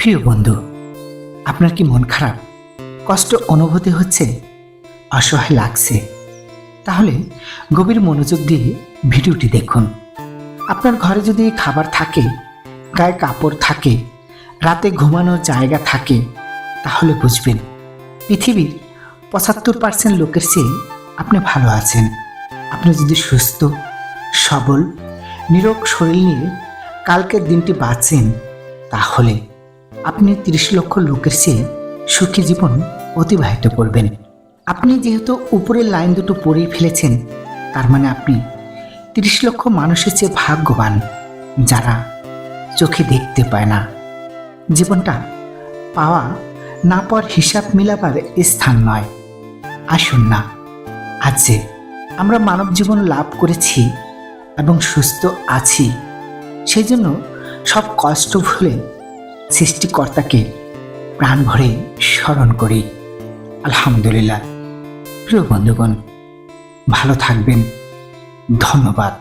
প্রিয় বন্ধু, আপনার কি মন খারাপ, কষ্ট অনুভূতি হচ্ছে, অসহায় লাগছে? তাহলে গভীর মনোযোগ দিয়ে ভিডিওটি দেখুন। আপনার ঘরে যদি খাবার থাকে, গায়ে কাপড় থাকে, রাতে ঘুমানোর জায়গা থাকে, তাহলে বুঝবেন পৃথিবীর ৭৫% লোকের চেয়ে আপনি ভালো আছেন। আপনি যদি সুস্থ, সবল, নিরোগ শরীর নিয়ে কালকের দিনটি বাঁচেন, তাহলে আপনি ৩০ লক্ষ লোকের চেয়ে সুখী জীবন অতিবাহিত করবেন। আপনি যেহেতু উপরের লাইন দুটো পড়েই ফেলেছেন, তার মানে আপনি ৩০ লক্ষ মানুষের চেয়ে ভাগ্যবান, যারা চোখে দেখতে পায় না। জীবনটা পাওয়া না পাওয়ার হিসাব মিলাবার স্থান নয়। আসুন না, আজ যে আমরা মানব জীবন লাভ করেছি এবং সুস্থ আছি, সেই জন্য সব কষ্ট ভুলে সৃষ্টিকর্তাকে প্রাণ ভরে স্মরণ করি। আলহামদুলিল্লাহ। প্রিয় বন্ধুগণ, ভালো থাকবেন। ধন্যবাদ।